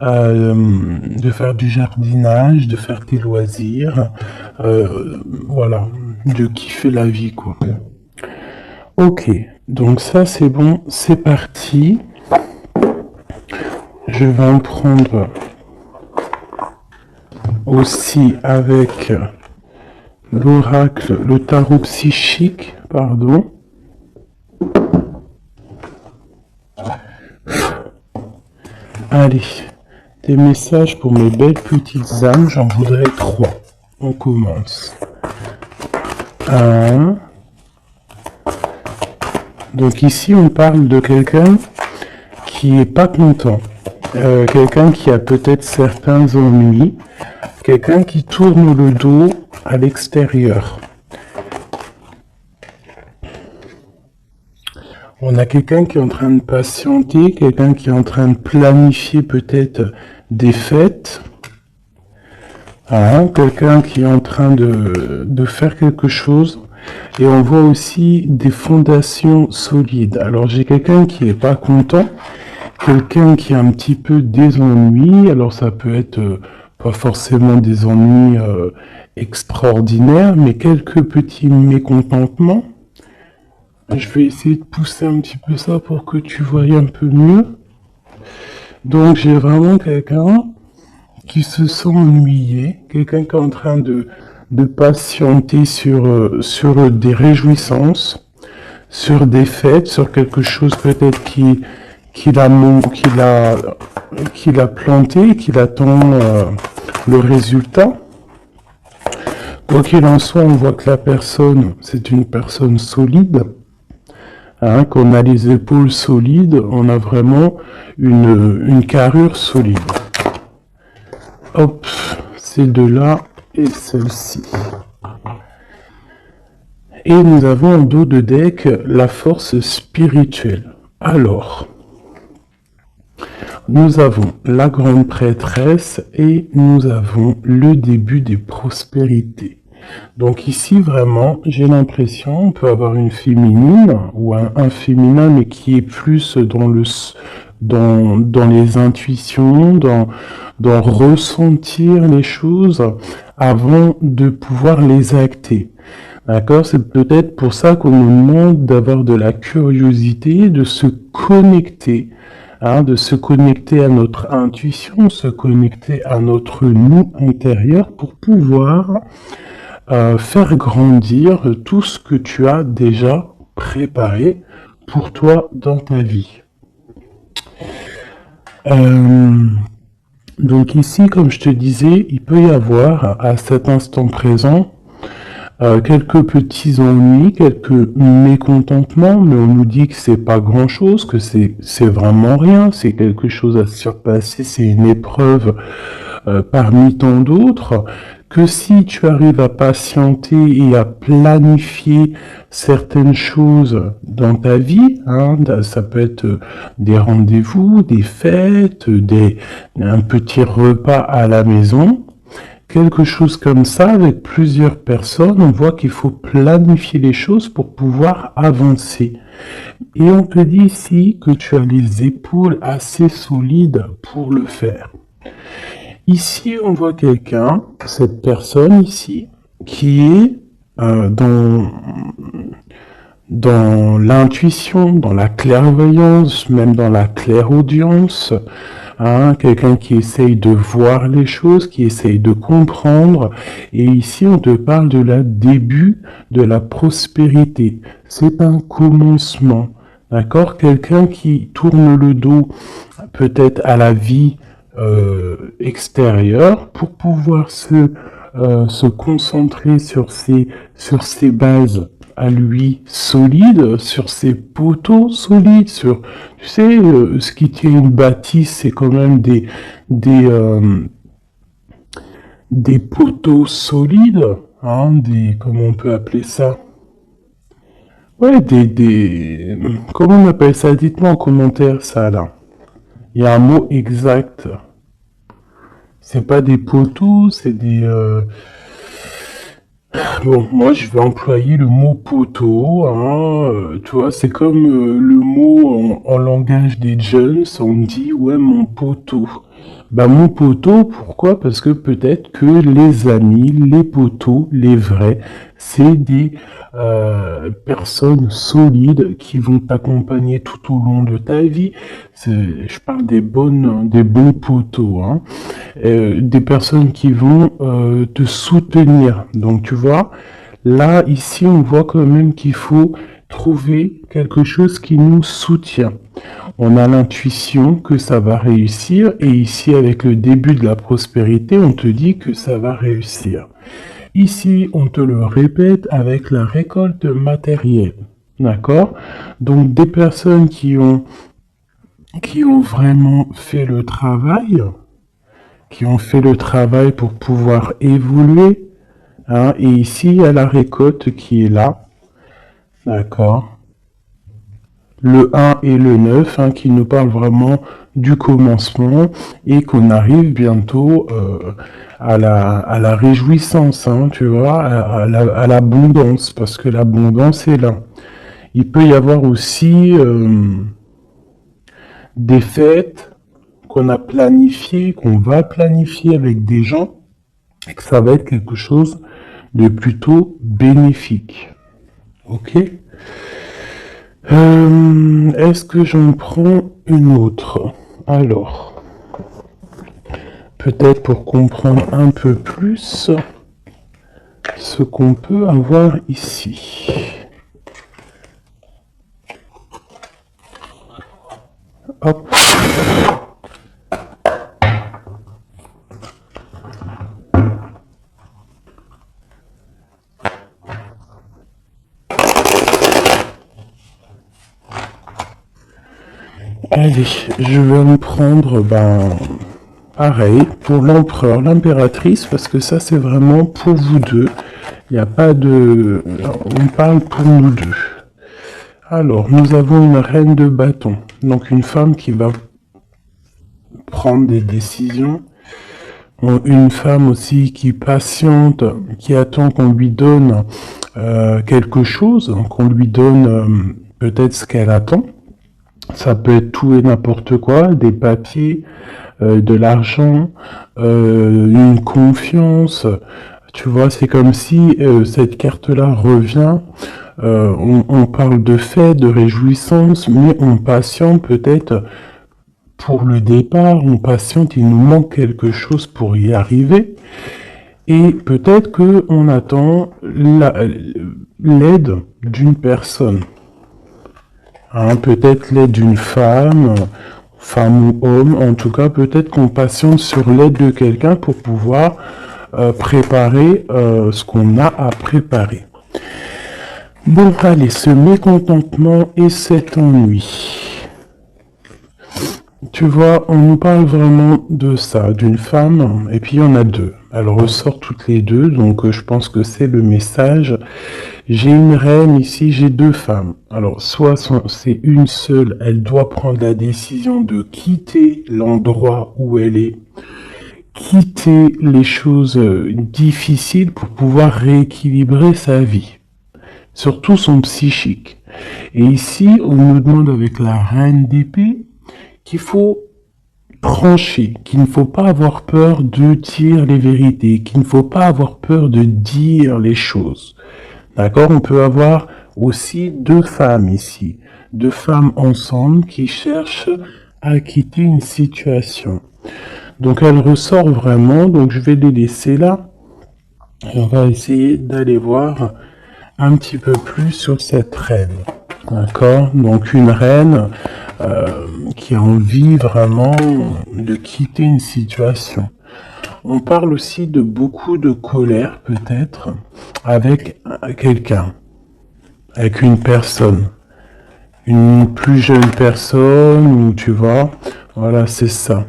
de faire du jardinage, de faire tes loisirs, voilà, de kiffer la vie, quoi. Ok, donc ça c'est bon, c'est parti. Je vais en prendre aussi avec l'oracle, le tarot psychique, pardon. Allez, des messages pour mes belles petites âmes, j'en voudrais 3. On commence. 1. Donc ici, on parle de quelqu'un qui est pas content. Quelqu'un qui a peut-être certains ennuis. Quelqu'un qui tourne le dos à l'extérieur. On a quelqu'un qui est en train de patienter, quelqu'un qui est en train de planifier peut-être des fêtes. Voilà, quelqu'un qui est en train de faire quelque chose. Et on voit aussi des fondations solides. Alors j'ai quelqu'un qui est pas content, quelqu'un qui a un petit peu des ennuis. Alors ça peut être pas forcément des ennuis extraordinaires, mais quelques petits mécontentements. Je vais essayer de pousser un petit peu ça pour que tu voies un peu mieux. Donc j'ai vraiment quelqu'un qui se sent ennuyé, quelqu'un qui est en train de patienter sur des réjouissances, sur des fêtes, sur quelque chose peut-être qu'il a planté, qu'il attend le résultat. Quoi qu'il en soit, on voit que la personne, c'est une personne solide. Hein, qu'on a les épaules solides, on a vraiment une carrure solide. Hop, ces deux-là et celle-ci. Et nous avons en dos de deck la force spirituelle. Alors, nous avons la grande prêtresse et nous avons le début des prospérités. Donc ici, vraiment, j'ai l'impression, on peut avoir une féminine ou un féminin, mais qui est plus dans les intuitions, dans ressentir les choses avant de pouvoir les acter. D'accord? C'est peut-être pour ça qu'on nous demande d'avoir de la curiosité, de se connecter, de se connecter à notre intuition, se connecter à notre nous intérieur pour pouvoir faire grandir tout ce que tu as déjà préparé pour toi dans ta vie. Donc ici, comme je te disais, il peut y avoir à cet instant présent quelques petits ennuis, quelques mécontentements, mais on nous dit que c'est pas grand-chose, que c'est vraiment rien, c'est quelque chose à surpasser, c'est une épreuve parmi tant d'autres, que si tu arrives à patienter et à planifier certaines choses dans ta vie, ça peut être des rendez-vous, des fêtes, un petit repas à la maison, quelque chose comme ça avec plusieurs personnes, on voit qu'il faut planifier les choses pour pouvoir avancer. Et on te dit ici que tu as les épaules assez solides pour le faire. Ici, on voit quelqu'un, cette personne ici, qui est dans l'intuition, dans la clairvoyance, même dans la clairaudience, quelqu'un qui essaye de voir les choses, qui essaye de comprendre. Et ici, on te parle de la début de la prospérité. C'est un commencement, d'accord? Quelqu'un qui tourne le dos peut-être à la vie extérieure pour pouvoir se concentrer sur ses bases à lui solides, sur ses poteaux solides, sur, tu sais, ce qui tient une bâtisse, c'est quand même des poteaux solides, comment on peut appeler ça? Ouais, comment on appelle ça? Dites-moi en commentaire ça là. Il y a un mot exact. C'est pas des poteaux, c'est des... Bon, moi je vais employer le mot poteau, tu vois, c'est comme le mot en langage des jeunes, on dit ouais mon poteau. Bah mon poteau, pourquoi? Parce que peut-être que les amis, les poteaux, les vrais, c'est des personnes solides qui vont t'accompagner tout au long de ta vie. Je parle des bons poteaux, hein. Des personnes qui vont te soutenir. Donc tu vois, là, ici, on voit quand même qu'il faut trouver quelque chose qui nous soutient. On a l'intuition que ça va réussir et ici, avec le début de la prospérité, on te dit que ça va réussir. Ici, on te le répète avec la récolte matérielle. D'accord? Donc, des personnes qui ont vraiment fait le travail, qui ont fait le travail pour pouvoir évoluer, hein, et ici, il y a la récolte qui est là. D'accord? Le 1 et le 9, hein, qui nous parlent vraiment du commencement et qu'on arrive bientôt à la réjouissance, hein, tu vois, à l'abondance, parce que l'abondance est là. Il peut y avoir aussi des fêtes qu'on a planifiées, qu'on va planifier avec des gens, et que ça va être quelque chose de plutôt bénéfique. Ok? Est-ce que j'en prends une autre? Alors, peut-être pour comprendre un peu plus ce qu'on peut avoir ici. Hop. Allez, je vais en prendre, pareil, pour l'empereur, l'impératrice, parce que ça, c'est vraiment pour vous deux. Il n'y a pas de... On parle pour nous deux. Alors, nous avons une reine de bâton, donc une femme qui va prendre des décisions. Une femme aussi qui patiente, qui attend qu'on lui donne quelque chose, qu'on lui donne peut-être ce qu'elle attend. Ça peut être tout et n'importe quoi, des papiers, de l'argent, une confiance. Tu vois, c'est comme si cette carte-là revient. On parle de fête, de réjouissance, mais on patiente peut-être pour le départ, on patiente, il nous manque quelque chose pour y arriver. Et peut-être qu'on attend l'aide d'une personne. Hein, peut-être l'aide d'une femme, femme ou homme, en tout cas peut-être qu'on patiente sur l'aide de quelqu'un pour pouvoir préparer ce qu'on a à préparer. Bon, allez, ce mécontentement et cet ennui. Tu vois, on nous parle vraiment de ça, d'une femme, et puis il y en a deux. Elles ressortent toutes les deux, donc je pense que c'est le message. J'ai une reine ici, j'ai deux femmes. Alors, soit c'est une seule, elle doit prendre la décision de quitter l'endroit où elle est, quitter les choses difficiles pour pouvoir rééquilibrer sa vie, surtout son psychique. Et ici, on nous demande avec la reine d'épée qu'il faut trancher, qu'il ne faut pas avoir peur de dire les vérités, qu'il ne faut pas avoir peur de dire les choses. D'accord? On peut avoir aussi deux femmes ici, deux femmes ensemble qui cherchent à quitter une situation. Donc elle ressort vraiment, donc je vais les laisser là. Et on va essayer d'aller voir un petit peu plus sur cette reine. D'accord? Donc une reine qui a envie vraiment de quitter une situation. On parle aussi de beaucoup de colère peut-être avec quelqu'un, avec une personne, une plus jeune personne, ou tu vois, voilà, c'est ça.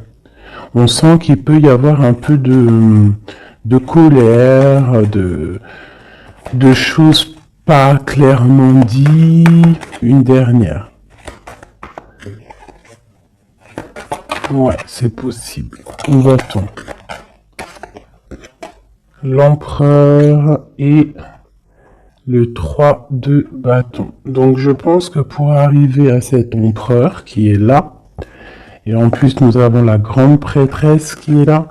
On sent qu'il peut y avoir un peu de colère, de choses pas clairement dites. Une dernière. Ouais, c'est possible. Où va-t-on? L'empereur et le 3 de bâton. Donc je pense que pour arriver à cet empereur qui est là, Et en plus, nous avons la grande prêtresse qui est là.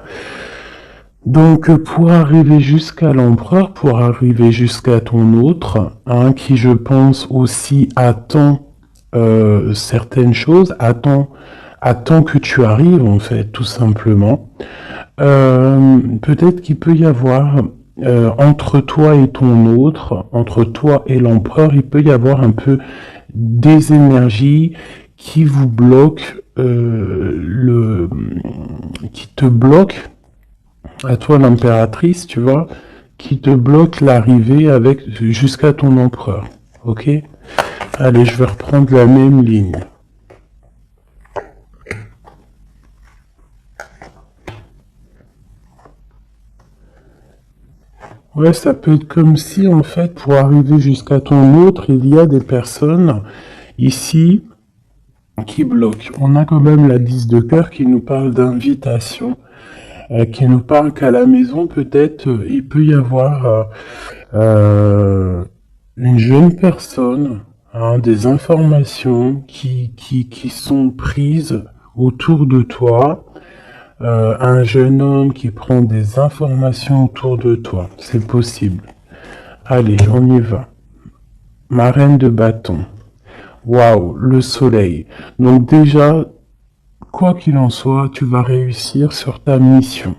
Donc, pour arriver jusqu'à l'empereur, pour arriver jusqu'à ton autre, hein, qui je pense aussi attend certaines choses, attend que tu arrives en fait, tout simplement. Peut-être qu'il peut y avoir entre toi et ton autre, entre toi et l'empereur, il peut y avoir un peu des énergies qui vous bloquent, qui te bloquent à toi l'impératrice, tu vois, qui te bloque l'arrivée avec jusqu'à ton empereur. Ok? Allez, je vais reprendre la même ligne. Ouais, ça peut être comme si, en fait, pour arriver jusqu'à ton autre, il y a des personnes ici qui bloquent. On a quand même la 10 de cœur qui nous parle d'invitation, qui nous parle qu'à la maison, peut-être, il peut y avoir une jeune personne, hein, des informations qui sont prises autour de toi, un jeune homme qui prend des informations autour de toi. C'est possible. Allez, on y va. Ma reine de bâton. Waouh, le soleil. Donc déjà, quoi qu'il en soit, tu vas réussir sur ta mission.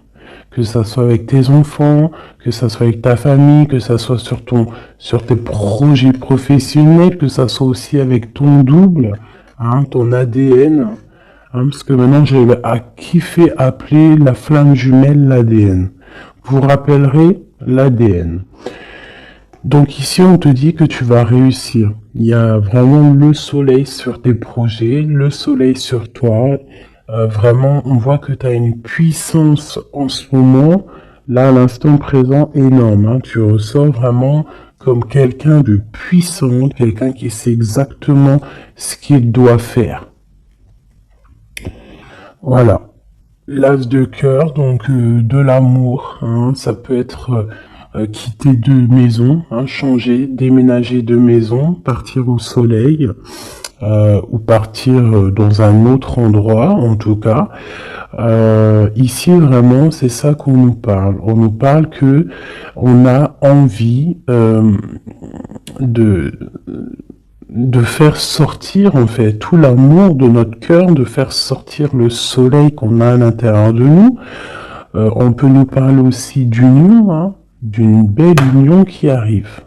Que ça soit avec tes enfants, que ça soit avec ta famille, que ça soit sur tes projets professionnels, que ça soit aussi avec ton double, hein, ton ADN. Hein, parce que maintenant, j'ai kiffé appeler la flamme jumelle l'ADN. Vous rappellerez l'ADN. Donc ici, on te dit que tu vas réussir. Il y a vraiment le soleil sur tes projets, le soleil sur toi. Vraiment, on voit que tu as une puissance en ce moment, là, à l'instant présent, énorme. Hein. Tu ressors vraiment comme quelqu'un de puissant, quelqu'un qui sait exactement ce qu'il doit faire. Voilà. L'as de cœur, donc de l'amour, hein, ça peut être quitter de maison, hein, changer, déménager de maison, partir au soleil, ou partir dans un autre endroit, en tout cas. Ici, vraiment, c'est ça qu'on nous parle. On nous parle que on a envie de faire sortir, en fait, tout l'amour de notre cœur, de faire sortir le soleil qu'on a à l'intérieur de nous. On peut nous parler aussi d'union, hein, d'une belle union qui arrive.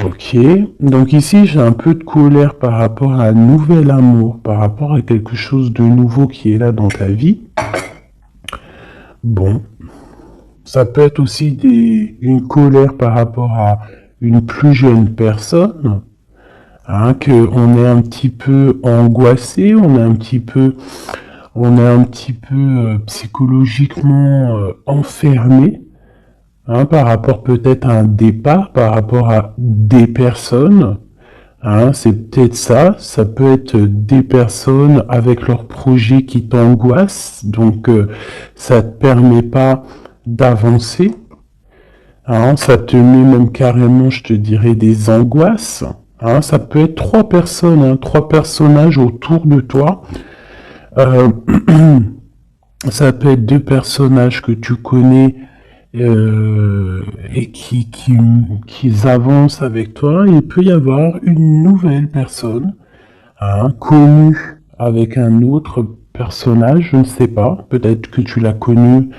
Ok, donc ici j'ai un peu de colère par rapport à un nouvel amour, par rapport à quelque chose de nouveau qui est là dans ta vie. Bon, ça peut être aussi une colère par rapport à une plus jeune personne, hein, qu'on est un petit peu angoissé, on est un petit peu psychologiquement enfermé. Hein, par rapport peut-être à un départ, par rapport à des personnes, hein, c'est peut-être ça, ça peut être des personnes avec leurs projets qui t'angoissent, donc ça te permet pas d'avancer, hein, ça te met même carrément, je te dirais, des angoisses, hein, ça peut être trois personnes, hein, trois personnages autour de toi, euh, ça peut être deux personnages que tu connais et qui avancent avec toi. Il peut y avoir une nouvelle personne, hein, connue avec un autre personnage, je ne sais pas. Peut-être que tu l'as connue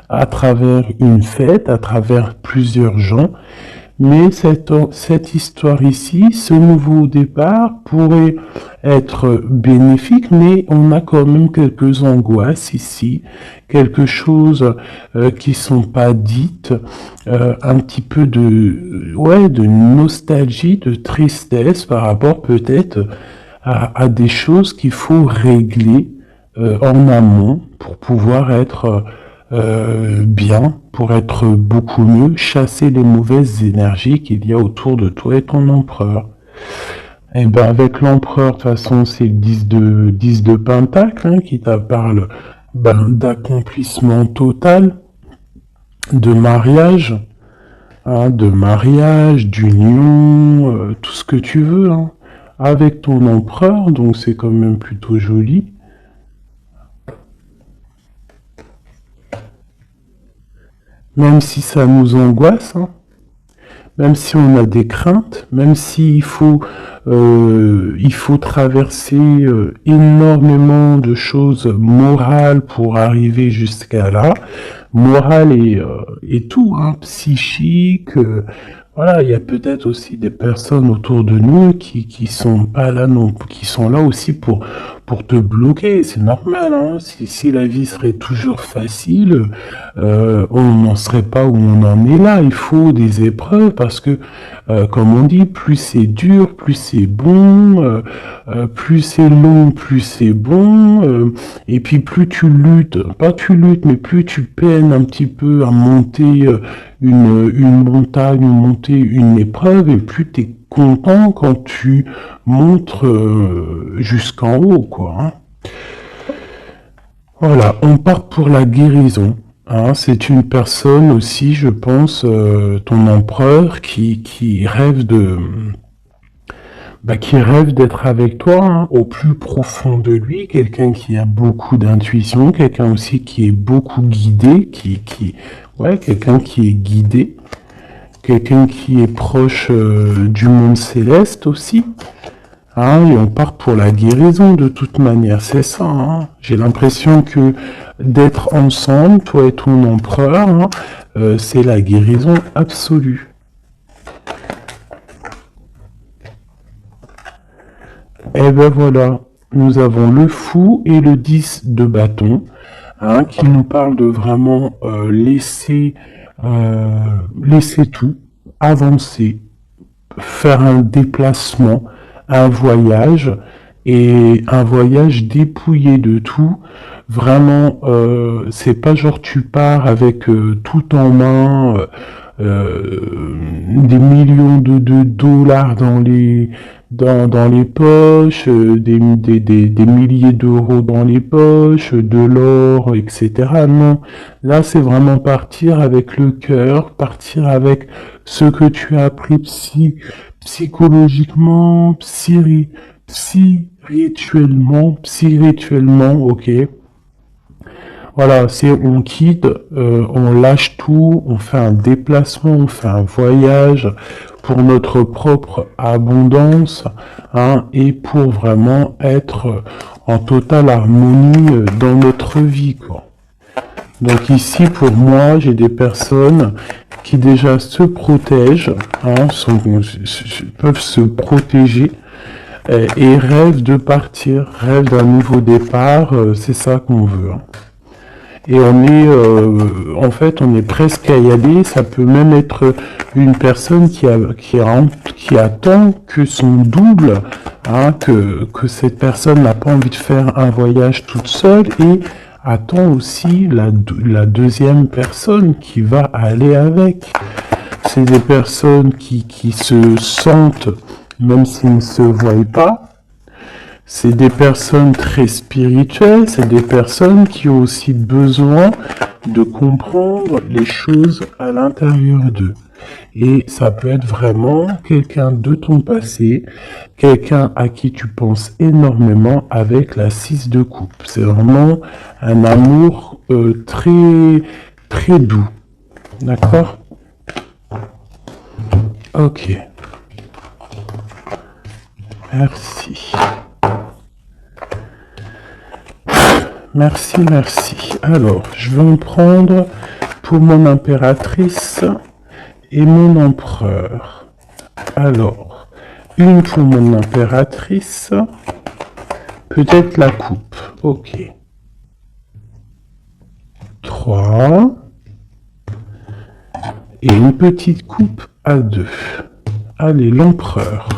à travers une fête, à travers plusieurs gens. Mais cette histoire ici, ce nouveau départ pourrait être bénéfique, mais on a quand même quelques angoisses ici, quelque chose qui sont pas dites, un petit peu de nostalgie, de tristesse par rapport peut-être à des choses qu'il faut régler en amont pour pouvoir être bien, pour être beaucoup mieux, chasser les mauvaises énergies qu'il y a autour de toi et ton empereur. Et ben avec l'empereur, de toute façon, c'est le 10 de Pentacle, hein, qui te parle d'accomplissement total, de mariage, d'union, tout ce que tu veux, hein. avec ton empereur, donc c'est quand même plutôt joli. Même si ça nous angoisse, hein, même si on a des craintes, même il faut traverser énormément de choses morales pour arriver jusqu'à là, morale et tout, hein, psychique. Voilà, il y a peut-être aussi des personnes autour de nous qui sont pas là non, qui sont là aussi pour te bloquer. C'est normal, hein. Si la vie serait toujours facile, on n'en serait pas où on en est là. Il faut des épreuves parce que, comme on dit, plus c'est dur, plus c'est bon, plus c'est long, plus c'est bon, et puis plus tu luttes, pas tu luttes, mais plus tu peines un petit peu à monter une montagne, monter une épreuve, et plus tu es content quand tu montes jusqu'en haut, quoi. Hein. Voilà, on part pour la guérison. Hein, c'est une personne aussi, je pense, ton empereur, qui rêve qui rêve d'être avec toi, hein, au plus profond de lui, quelqu'un qui a beaucoup d'intuition, quelqu'un aussi qui est beaucoup guidé, ouais, quelqu'un qui est guidé, quelqu'un qui est proche du monde céleste aussi. Hein, et on part pour la guérison de toute manière, c'est ça. Hein. J'ai l'impression que d'être ensemble, toi et ton empereur, hein, c'est la guérison absolue. Et ben voilà, nous avons le fou et le 10 de bâton, hein, qui nous parlent de vraiment laisser tout, avancer, faire un déplacement, un voyage, et un voyage dépouillé de tout. Vraiment, c'est pas genre tu pars avec tout en main, des millions de dollars dans les poches, des milliers d'euros dans les poches, de l'or, etc. Non, là c'est vraiment partir avec le cœur, partir avec ce que tu as appris psychologiquement, spirituellement, ok. Voilà, c'est on quitte, on lâche tout, on fait un déplacement, on fait un voyage pour notre propre abondance, hein, et pour vraiment être en totale harmonie dans notre vie, quoi. Donc ici, pour moi, j'ai des personnes qui déjà se protègent, hein, peuvent se protéger et rêvent de partir, rêvent d'un nouveau départ, c'est ça qu'on veut. Hein. Et en fait, on est presque à y aller. Ça peut même être une personne qui attend que son double, hein, que cette personne n'a pas envie de faire un voyage toute seule et attend aussi la deuxième personne qui va aller avec. C'est des personnes qui se sentent, même s'ils ne se voient pas. C'est des personnes très spirituelles, c'est des personnes qui ont aussi besoin de comprendre les choses à l'intérieur d'eux. Et ça peut être vraiment quelqu'un de ton passé, quelqu'un à qui tu penses énormément avec la 6 de coupe. C'est vraiment un amour très, très doux. D'accord ? Ok. Merci. Merci, merci. Alors, je vais en prendre pour mon impératrice et mon empereur. Alors, une pour mon impératrice, peut-être la coupe. Ok. 3. Et une petite coupe à 2. Allez, l'empereur.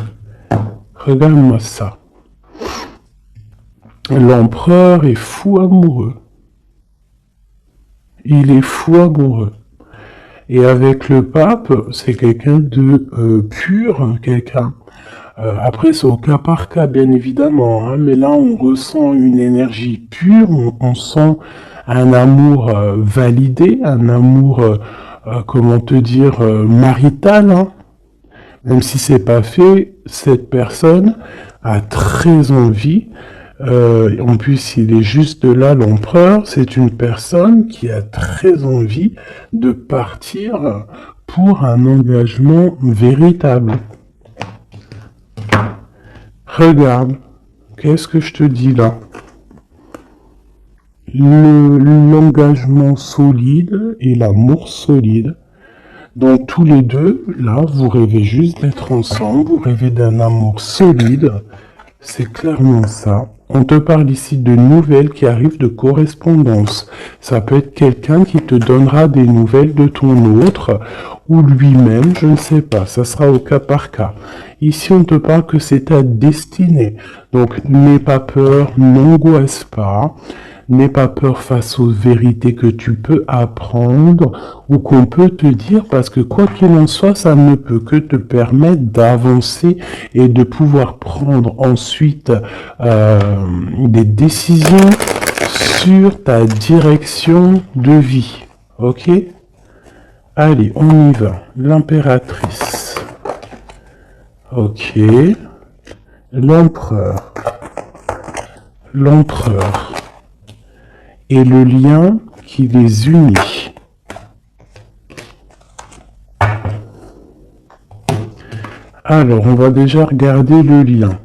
Regarde-moi ça. L'empereur est fou amoureux. Il est fou amoureux. Et avec le pape, c'est quelqu'un de pur, quelqu'un. Après, c'est au cas par cas, bien évidemment. Hein, mais là, on ressent une énergie pure, on sent un amour validé, un amour, comment te dire, marital. Hein. Même si c'est pas fait, cette personne a très envie. En plus, il est juste là, l'empereur. C'est une personne qui a très envie de partir pour un engagement véritable. Regarde, qu'est-ce que je te dis là? L'engagement solide et l'amour solide. Donc tous les deux, là, vous rêvez juste d'être ensemble, vous rêvez d'un amour solide. C'est clairement ça. On te parle ici de nouvelles qui arrivent de correspondance. Ça peut être quelqu'un qui te donnera des nouvelles de ton autre, ou lui-même, je ne sais pas. Ça sera au cas par cas. Ici, on te parle que c'est ta destinée. Donc, n'aie pas peur, n'angoisse pas. N'aie pas peur face aux vérités que tu peux apprendre ou qu'on peut te dire, parce que quoi qu'il en soit, ça ne peut que te permettre d'avancer et de pouvoir prendre ensuite des décisions sur ta direction de vie. Ok? Allez, on y va. L'impératrice. Ok. L'empereur. L'empereur. Et le lien qui les unit. Alors, on va déjà regarder le lien.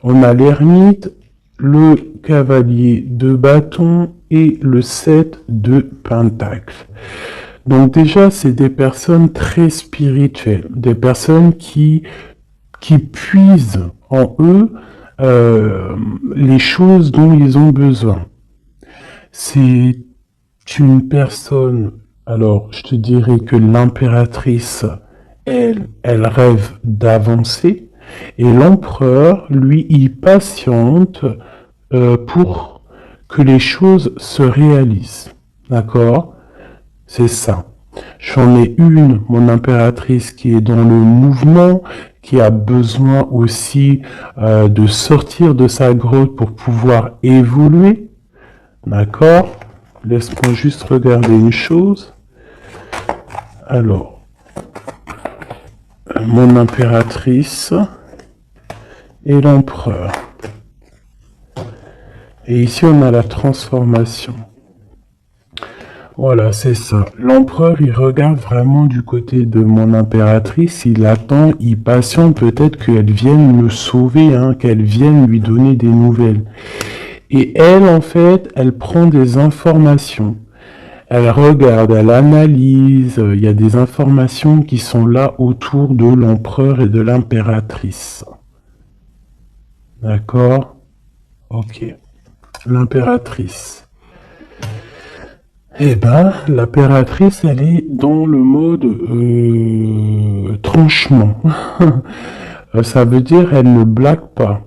On a l'ermite, le cavalier de bâton et le 7 de pentacles. Donc déjà, c'est des personnes très spirituelles, des personnes qui puisent en eux les choses dont ils ont besoin. C'est une personne, alors je te dirais que l'impératrice, elle rêve d'avancer, et l'empereur, lui, il patiente pour que les choses se réalisent. D'accord? C'est ça. J'en ai une, mon impératrice, qui est dans le mouvement, qui a besoin aussi de sortir de sa grotte pour pouvoir évoluer. D'accord? Laisse-moi juste regarder une chose. Alors, mon impératrice et l'empereur. Et ici, on a la transformation. Voilà, c'est ça. L'empereur, il regarde vraiment du côté de mon impératrice. Il attend, il patiente peut-être qu'elle vienne le sauver, hein, qu'elle vienne lui donner des nouvelles. Et elle, en fait, elle prend des informations. Elle regarde, elle analyse. Il y a des informations qui sont là autour de l'empereur et de l'impératrice. D'accord? Ok. L'impératrice. Eh ben, l'impératrice, elle est dans le mode tranchement. Ça veut dire elle ne blague pas.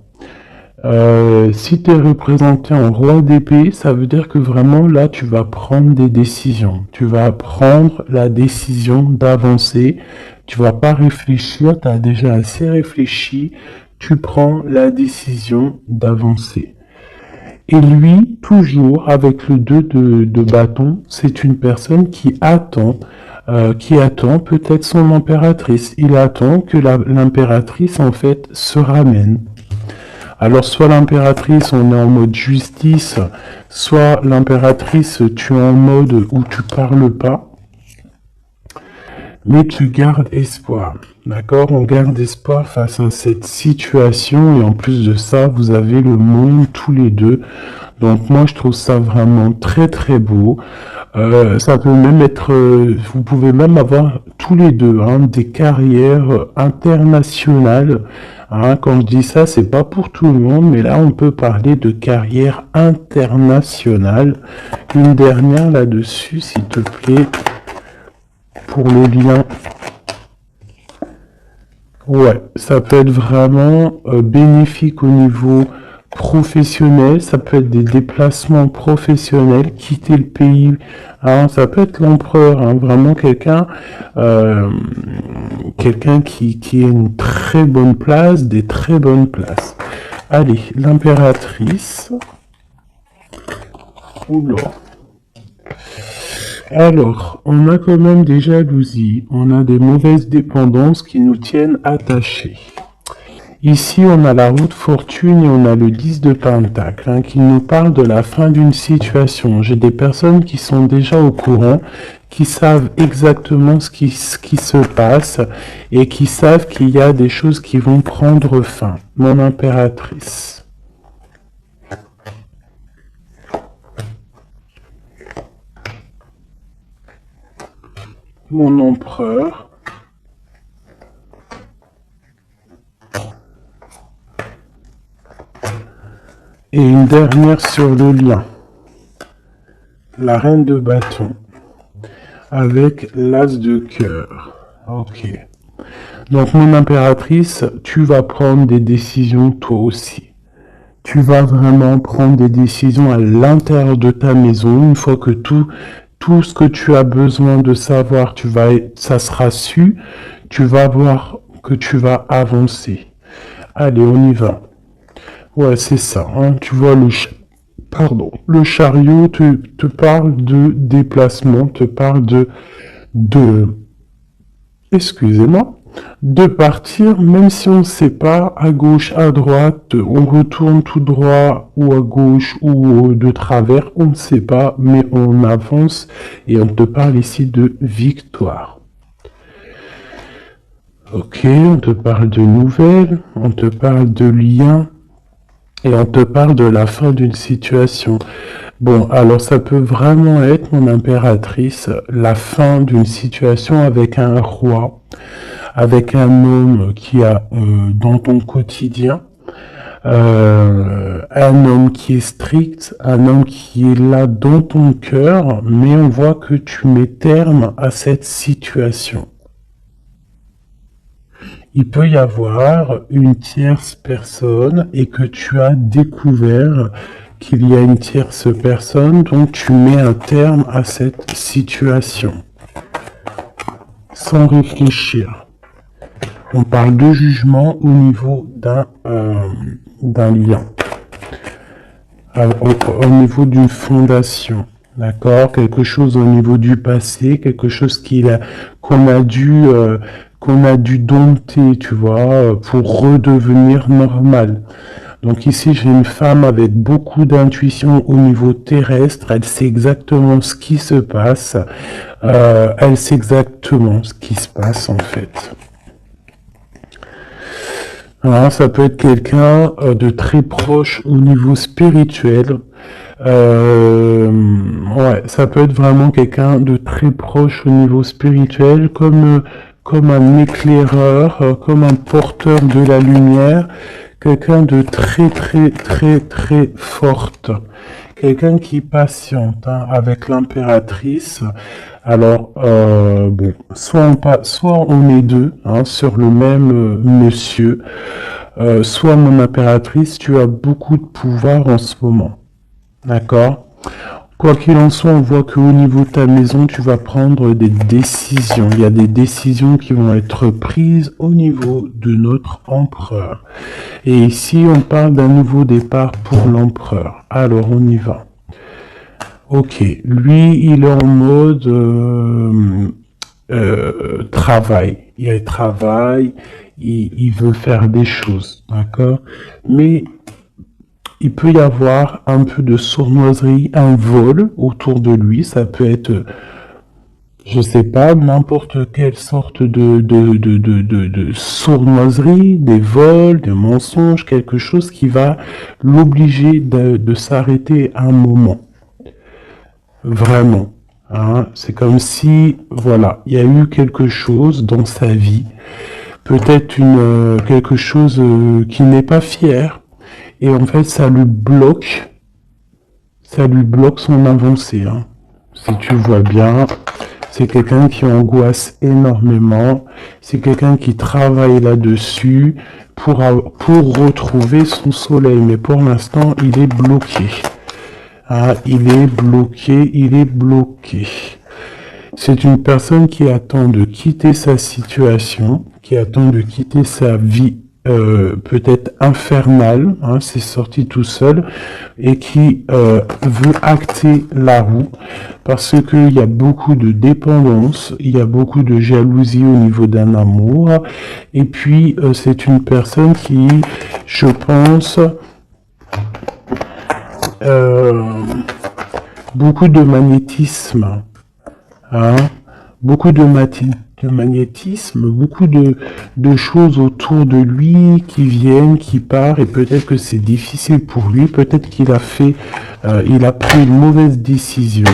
Si tu es représenté en roi d'épée, ça veut dire que vraiment là, tu vas prendre des décisions. Tu vas prendre la décision d'avancer. Tu vas pas réfléchir, tu as déjà assez réfléchi. Tu prends la décision d'avancer. Et lui, toujours avec le 2 de bâton, c'est une personne qui attend peut-être son impératrice. Il attend que l'impératrice, en fait, se ramène. Alors, soit l'impératrice, on est en mode justice, soit l'impératrice, tu es en mode où tu parles pas, mais tu gardes espoir. D'accord? On garde espoir face à cette situation, et en plus de ça, vous avez le monde tous les deux. Donc moi, je trouve ça vraiment très très beau. Ça peut même être, vous pouvez même avoir tous les deux des carrières internationales. Quand je dis ça, c'est pas pour tout le monde, mais là, on peut parler de carrière internationale. Une dernière là-dessus, s'il te plaît, pour le lien. Ouais, ça peut être vraiment bénéfique au niveau professionnel, ça peut être des déplacements professionnels, quitter le pays, ça peut être l'empereur, vraiment quelqu'un qui a une très bonne place, des très bonnes places. Allez, l'impératrice. Oula. Alors, on a quand même des jalousies, on a des mauvaises dépendances qui nous tiennent attachés. Ici, on a la roue de fortune et on a le 10 de pentacle, hein, qui nous parle de la fin d'une situation. J'ai des personnes qui sont déjà au courant, qui savent exactement ce qui se passe et qui savent qu'il y a des choses qui vont prendre fin. Mon impératrice. Mon empereur. Et une dernière sur le lien. La reine de bâton. Avec l'as de cœur. Ok. Donc mon impératrice, tu vas prendre des décisions toi aussi. Tu vas vraiment prendre des décisions à l'intérieur de ta maison. Une fois que tout ce que tu as besoin de savoir, ça sera su. Tu vas voir que tu vas avancer. Allez, on y va. Ouais, c'est ça. Hein. Tu vois, le chariot te parle de déplacement, te parle excusez-moi, de partir, même si on ne sait pas, à gauche, à droite, on retourne tout droit, ou à gauche, ou de travers, on ne sait pas, mais on avance, et on te parle ici de victoire. Ok, on te parle de nouvelles, on te parle de liens, et on te parle de la fin d'une situation. Bon, alors ça peut vraiment être, mon impératrice, la fin d'une situation avec un roi, avec un homme qui a dans ton quotidien, un homme qui est strict, un homme qui est là dans ton cœur, mais on voit que tu mets terme à cette situation. Il peut y avoir une tierce personne et que tu as découvert qu'il y a une tierce personne, donc tu mets un terme à cette situation. Sans réfléchir. On parle de jugement au niveau d'un lien. Au niveau d'une fondation. D'accord? Quelque chose au niveau du passé, quelque chose qu'on a dû dompter, tu vois, pour redevenir normal. Donc ici, j'ai une femme avec beaucoup d'intuition au niveau terrestre. Elle sait exactement ce qui se passe. Elle sait exactement ce qui se passe, en fait. Alors, ça peut être quelqu'un de très proche au niveau spirituel. Ouais, ça peut être vraiment quelqu'un de très proche au niveau spirituel, comme un éclaireur, comme un porteur de la lumière, quelqu'un de très très très très forte, quelqu'un qui patiente, hein, avec l'impératrice. Alors, bon, soit on est deux, hein, sur le même monsieur, soit mon impératrice, tu as beaucoup de pouvoir en ce moment. D'accord? Quoi qu'il en soit, on voit qu'au niveau de ta maison, tu vas prendre des décisions. Il y a des décisions qui vont être prises au niveau de notre empereur. Et ici, on parle d'un nouveau départ pour l'empereur. Alors, on y va. Ok, lui, il est en mode travail. Il travaille, il veut faire des choses, d'accord? Mais il peut y avoir un peu de sournoiserie, un vol autour de lui. Ça peut être, je sais pas, n'importe quelle sorte de sournoiserie, des vols, des mensonges, quelque chose qui va l'obliger de s'arrêter un moment. Vraiment. Hein, c'est comme si, voilà, il y a eu quelque chose dans sa vie, peut-être quelque chose qui n'est pas fier, et en fait ça lui bloque son avancée. Hein. Si tu vois bien, c'est quelqu'un qui angoisse énormément, c'est quelqu'un qui travaille là-dessus pour retrouver son soleil, mais pour l'instant il est bloqué. Ah, il est bloqué. C'est une personne qui attend de quitter sa situation, qui attend de quitter sa vie peut-être infernal, hein, c'est sorti tout seul, et qui veut acter la roue, parce qu'il y a beaucoup de dépendance, il y a beaucoup de jalousie au niveau d'un amour, et puis c'est une personne qui, je pense, beaucoup de magnétisme, hein, beaucoup de magnétisme, beaucoup de choses autour de lui qui viennent, qui partent, et peut-être que c'est difficile pour lui, peut-être qu'il a fait, il a pris une mauvaise décision,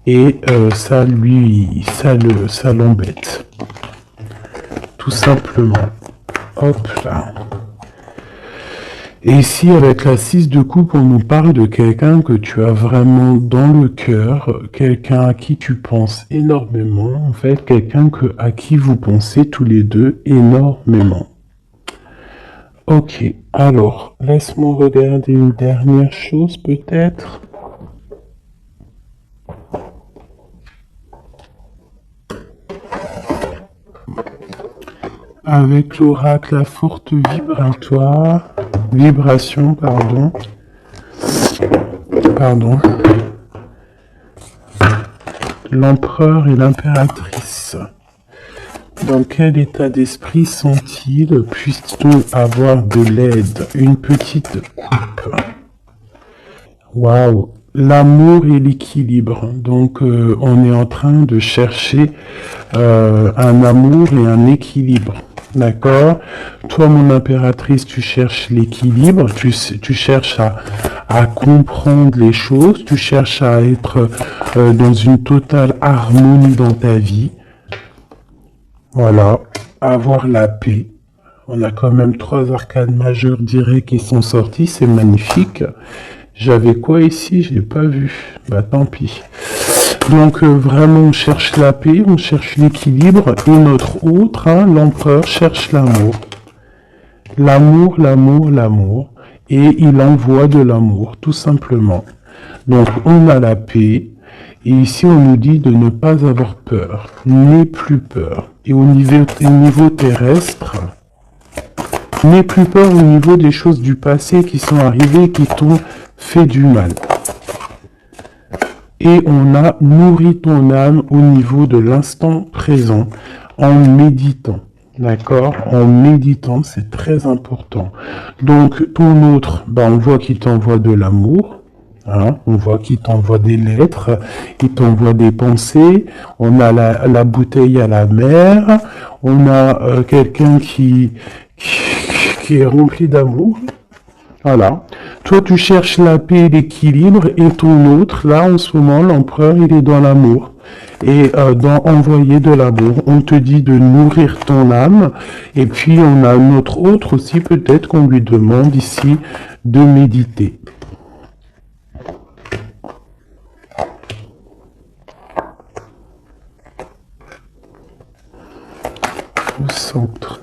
et ça l'embête, tout simplement. Hop là. Et ici, avec la 6 de coupe, on nous parle de quelqu'un que tu as vraiment dans le cœur, quelqu'un à qui tu penses énormément, en fait, quelqu'un à qui vous pensez tous les deux énormément. Ok, alors, laisse-moi regarder une dernière chose peut-être. Avec l'oracle à forte vibration, pardon. L'empereur et l'impératrice. Dans quel état d'esprit sont-ils? Puisse-t-on avoir de l'aide? Une petite coupe. Waouh! L'amour et l'équilibre. Donc, on est en train de chercher un amour et un équilibre. D'accord? Toi, mon impératrice, tu cherches l'équilibre, tu cherches à comprendre les choses, tu cherches à être dans une totale harmonie dans ta vie. Voilà, avoir la paix. On a quand même 3 arcanes majeures directs qui sont sortis, c'est magnifique. J'avais quoi ici? J'ai pas vu. Bah tant pis. Donc vraiment on cherche la paix, on cherche l'équilibre, et notre autre, hein, l'empereur, cherche l'amour. L'amour, et il envoie de l'amour, tout simplement. Donc on a la paix, et ici on nous dit de ne pas avoir peur, n'aie plus peur. Et au niveau terrestre, n'aie plus peur au niveau des choses du passé qui sont arrivées, qui t'ont fait du mal. Et on a nourri ton âme au niveau de l'instant présent en méditant. D'accord? En méditant, c'est très important. Donc, ton autre, on voit qu'il t'envoie de l'amour. Hein, on voit qu'il t'envoie des lettres, il t'envoie des pensées. On a la bouteille à la mer. On a quelqu'un qui est rempli d'amour. Voilà. Toi, tu cherches la paix et l'équilibre, et ton autre, là, en ce moment, l'empereur, il est dans l'amour. Et dans envoyer de l'amour, on te dit de nourrir ton âme, et puis on a notre autre aussi, peut-être qu'on lui demande ici de méditer. Au centre.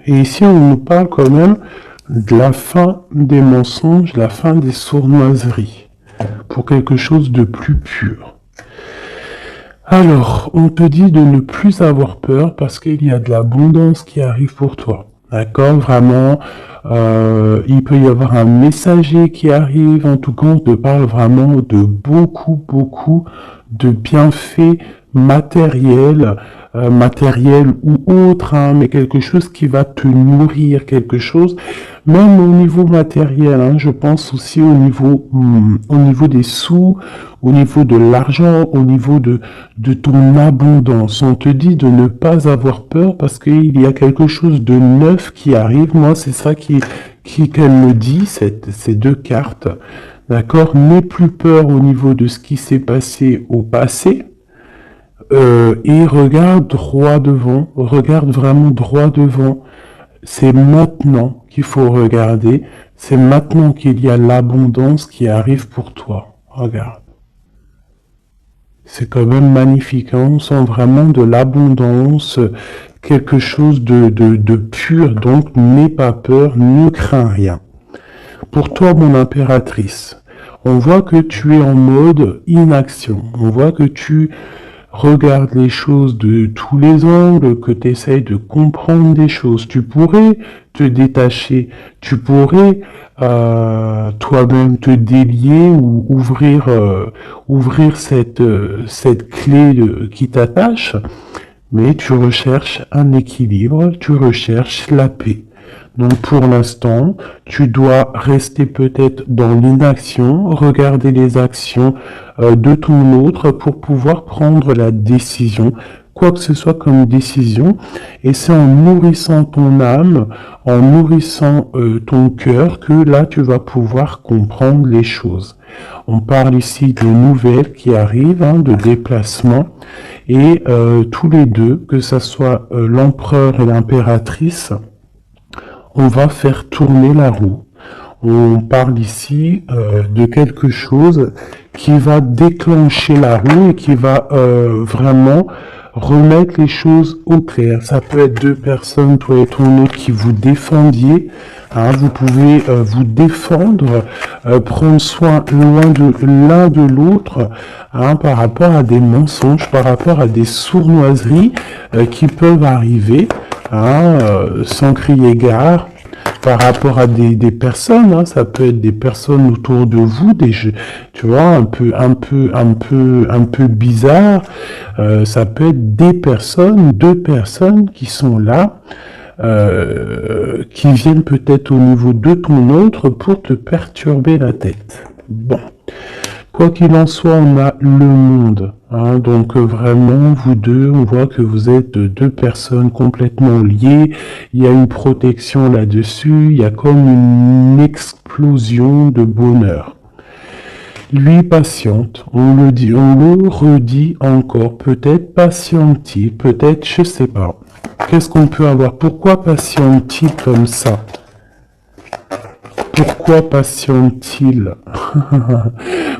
Et ici, on nous parle quand même de la fin des mensonges, la fin des sournoiseries, pour quelque chose de plus pur. Alors, on te dit de ne plus avoir peur parce qu'il y a de l'abondance qui arrive pour toi. D'accord? Vraiment, il peut y avoir un messager qui arrive. En tout cas, on te parle vraiment de beaucoup de bienfaits matériels, ou autres, hein, mais quelque chose qui va te nourrir, quelque chose, même au niveau matériel, hein, je pense aussi au niveau des sous, au niveau de l'argent, au niveau de ton abondance. On te dit de ne pas avoir peur parce qu'il y a quelque chose de neuf qui arrive. Moi, c'est ça qu'elle me dit, ces 2 cartes. D'accord? N'aie plus peur au niveau de ce qui s'est passé au passé. Et regarde droit devant, regarde vraiment droit devant. C'est maintenant qu'il faut regarder, c'est maintenant qu'il y a l'abondance qui arrive pour toi. Regarde. C'est quand même magnifique, hein? On sent vraiment de l'abondance, quelque chose de pur, donc n'aie pas peur, ne crains rien. Pour toi, mon impératrice, on voit que tu es en mode inaction. On voit que tu regardes les choses de tous les angles, que tu essayes de comprendre des choses. Tu pourrais te détacher, tu pourrais toi-même te délier ou ouvrir cette clé qui t'attache, mais tu recherches un équilibre, tu recherches la paix. Donc pour l'instant, tu dois rester peut-être dans l'inaction, regarder les actions de ton autre pour pouvoir prendre la décision, quoi que ce soit comme décision. Et c'est en nourrissant ton âme, en nourrissant ton cœur que là tu vas pouvoir comprendre les choses. On parle ici de nouvelles qui arrivent, hein, de déplacements, et tous les deux, que ce soit l'empereur et l'impératrice, on va faire tourner la roue. On parle ici de quelque chose qui va déclencher la roue et qui va vraiment remettre les choses au clair. Ça peut être deux personnes, toi et ton autre, qui vous défendiez. Hein, vous pouvez vous défendre, prendre soin l'un de l'autre, hein, par rapport à des mensonges, par rapport à des sournoiseries qui peuvent arriver, hein, sans crier gare. Par rapport à des personnes, hein, ça peut être des personnes autour de vous, des jeux, tu vois, un peu bizarre. Ça peut être des personnes, deux personnes qui sont là, qui viennent peut-être au niveau de ton autre pour te perturber la tête. Bon. Quoi qu'il en soit, on a le monde. Hein, donc vraiment, vous deux, on voit que vous êtes deux personnes complètement liées. Il y a une protection là-dessus. Il y a comme une explosion de bonheur. Lui patiente, on le dit, on le redit encore. Peut-être patiente-t-il, peut-être, je sais pas. Qu'est-ce qu'on peut avoir? Pourquoi patiente-t-il comme ça? Pourquoi patiente-t-il?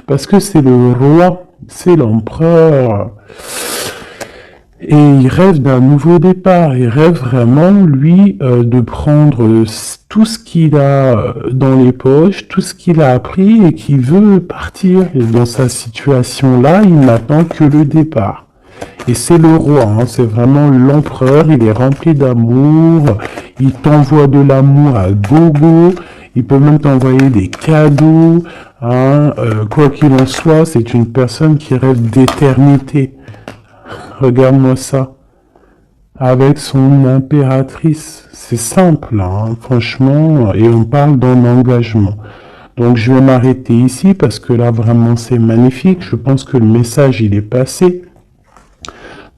Parce que c'est le roi, c'est l'empereur. Et il rêve d'un nouveau départ. Il rêve vraiment, lui, de prendre tout ce qu'il a dans les poches, tout ce qu'il a appris et qui veut partir. Et dans sa situation-là, il n'attend que le départ. Et c'est le roi, hein, c'est vraiment l'empereur. Il est rempli d'amour. Il t'envoie de l'amour à gogo. Il peut même t'envoyer des cadeaux. Hein, quoi qu'il en soit, c'est une personne qui rêve d'éternité. Regarde-moi ça. Avec son impératrice. C'est simple, hein, franchement. Et on parle d'un engagement. Donc je vais m'arrêter ici parce que là vraiment c'est magnifique. Je pense que le message il est passé.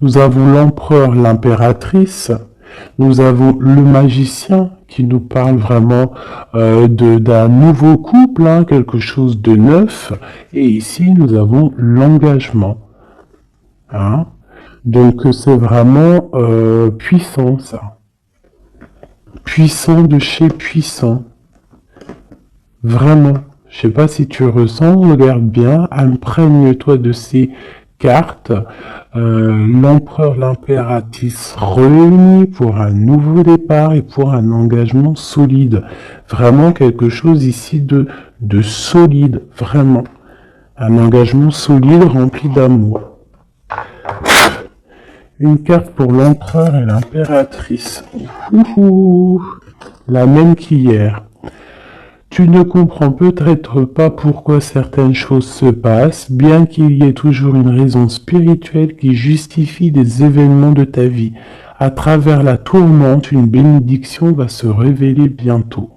Nous avons l'empereur, l'impératrice. Nous avons le magicien qui nous parle vraiment d'un nouveau couple, hein, quelque chose de neuf. Et ici, nous avons l'engagement. Hein. Donc, c'est vraiment puissant, ça. Puissant de chez puissant. Vraiment. Je sais pas si tu ressens, regarde bien, imprègne-toi de ces cartes. L'empereur, l'impératrice réunis pour un nouveau départ et pour un engagement solide. Vraiment quelque chose ici de solide, vraiment. Un engagement solide rempli d'amour. Une carte pour l'empereur et l'impératrice. La même qu'hier. Tu ne comprends peut-être pas pourquoi certaines choses se passent, bien qu'il y ait toujours une raison spirituelle qui justifie des événements de ta vie. À travers la tourmente, une bénédiction va se révéler bientôt.